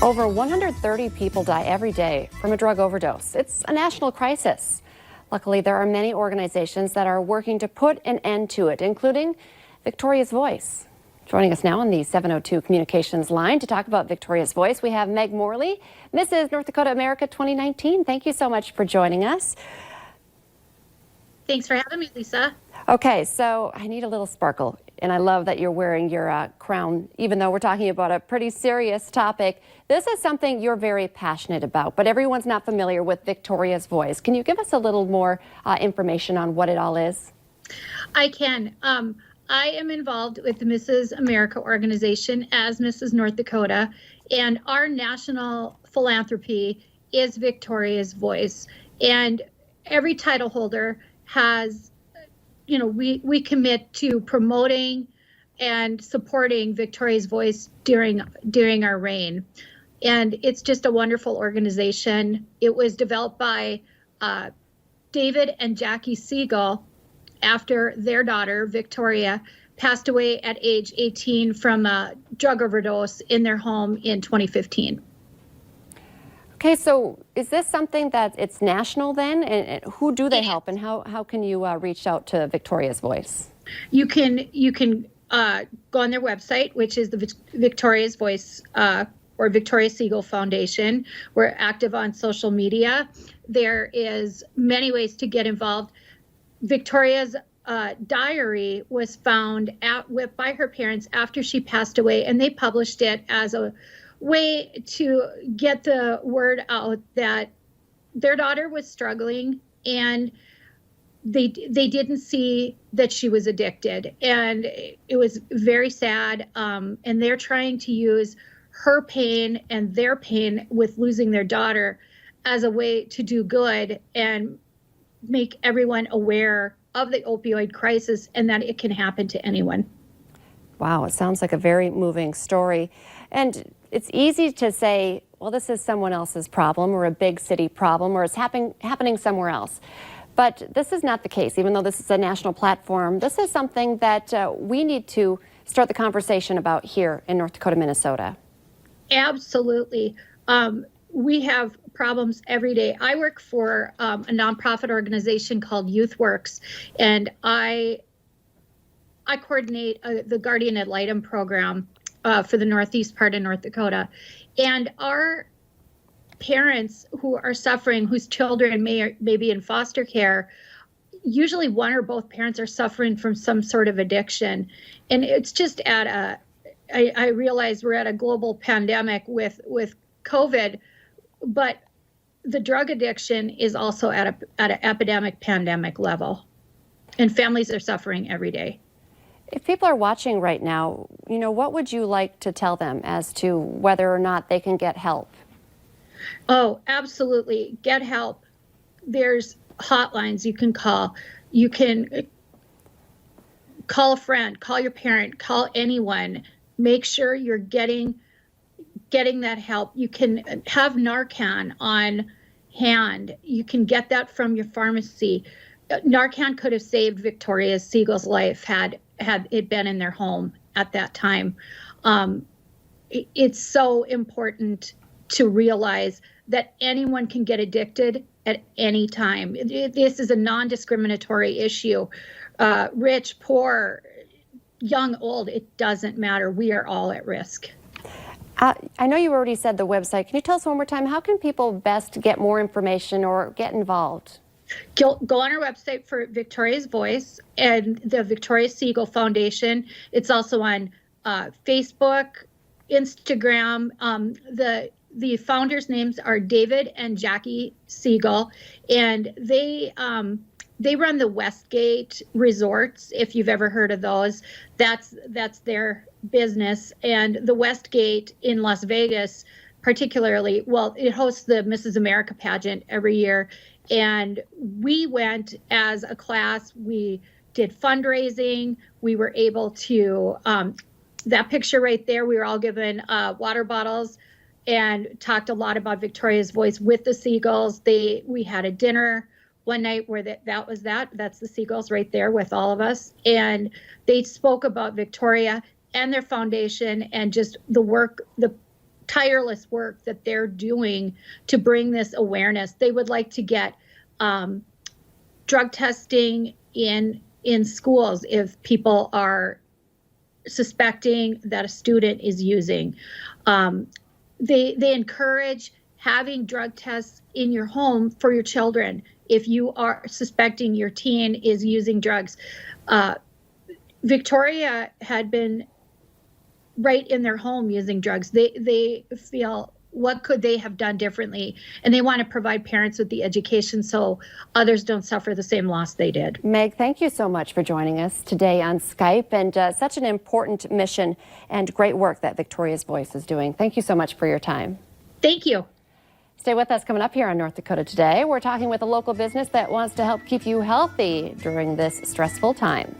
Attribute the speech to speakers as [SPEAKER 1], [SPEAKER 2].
[SPEAKER 1] Over 130 people die every day from a drug overdose. It's a national crisis. Luckily, there are many organizations that are working to put an end to it, including Victoria's Voice. Joining us now on the 702 Communications line to talk about Victoria's Voice, we have Meg Morley, Mrs. North Dakota America 2019. Thank you so much for joining us.
[SPEAKER 2] Thanks for having me, Lisa.
[SPEAKER 1] Okay, so I need a little sparkle, and I love that you're wearing your crown, even though we're talking about a pretty serious topic. This is something you're very passionate about, but everyone's not familiar with Victoria's Voice. Can you give us a little more information on what it all is?
[SPEAKER 2] I can. I am involved with the Mrs. America organization as Mrs. North Dakota, and our national philanthropy is Victoria's Voice. And every title holder has, we commit to promoting and supporting Victoria's Voice during our reign. And it's just a wonderful organization. It was developed by David and Jackie Siegel after their daughter, Victoria, passed away at age 18 from a drug overdose in their home in 2015.
[SPEAKER 1] Okay, so is this something that it's national then? And who do they help, and how can you reach out to Victoria's Voice?
[SPEAKER 2] You can go on their website, which is the Victoria's Voice or Victoria Siegel Foundation. We're active on social media. There is many ways to get involved. Victoria's diary was found by her parents after she passed away, and they published it as a way to get the word out that their daughter was struggling, and they didn't see that she was addicted, and it was very sad. And they're trying to use her pain and their pain with losing their daughter as a way to do good and make everyone aware of the opioid crisis and that it can happen to anyone.
[SPEAKER 1] Wow, it sounds like a very moving story. And it's easy to say, well, this is someone else's problem or a big city problem or it's happening somewhere else. But this is not the case. Even though this is a national platform, this is something that we need to start the conversation about here in North Dakota, Minnesota.
[SPEAKER 2] Absolutely. We have problems every day. I work for a nonprofit organization called Youth Works, and I coordinate the Guardian Ad Litem program for the northeast part of North Dakota. And our parents who are suffering, whose children may be in foster care, usually one or both parents are suffering from some sort of addiction. And it's just I realize we're at a global pandemic with COVID, but the drug addiction is also at an epidemic pandemic level, and families are suffering every day.
[SPEAKER 1] If people are watching right now, what would you like to tell them as to whether or not they can get help?
[SPEAKER 2] Oh, absolutely. Get help. There's hotlines you can call. You can call a friend, call your parent, call anyone. Make sure you're getting that help. You can have Narcan on hand. You can get that from your pharmacy. Narcan could have saved Victoria Siegel's life had it been in their home at that time. It's so important to realize that anyone can get addicted at any time. This is a non-discriminatory issue. Rich, poor, young, old, it doesn't matter. We are all at risk.
[SPEAKER 1] I know you already said the website. Can you tell us one more time, how can people best get more information or get involved?
[SPEAKER 2] Go on our website for Victoria's Voice and the Victoria Siegel Foundation. It's also on Facebook, Instagram. The founders' names are David and Jackie Siegel, and they run the Westgate Resorts. If you've ever heard of those, that's their business. And the Westgate in Las Vegas, particularly, well, it hosts the Mrs. America pageant every year. And we went as a class. We did fundraising. We were able to, that picture right there, we were all given water bottles and talked a lot about Victoria's Voice with the Siegels. We had a dinner one night where that's the Siegels right there with all of us. And they spoke about Victoria and their foundation and just the work, the tireless work that they're doing to bring this awareness. They would like to get drug testing in schools if people are suspecting that a student is using. They encourage having drug tests in your home for your children if you are suspecting your teen is using drugs. Victoria had been right in their home using drugs. They feel, what could they have done differently? And they want to provide parents with the education so others don't suffer the same loss they did.
[SPEAKER 1] Meg, thank you so much for joining us today on Skype, and such an important mission and great work that Victoria's Voice is doing. Thank you so much for your time.
[SPEAKER 2] Thank you.
[SPEAKER 1] Stay with us. Coming up here on North Dakota Today, we're talking with a local business that wants to help keep you healthy during this stressful time.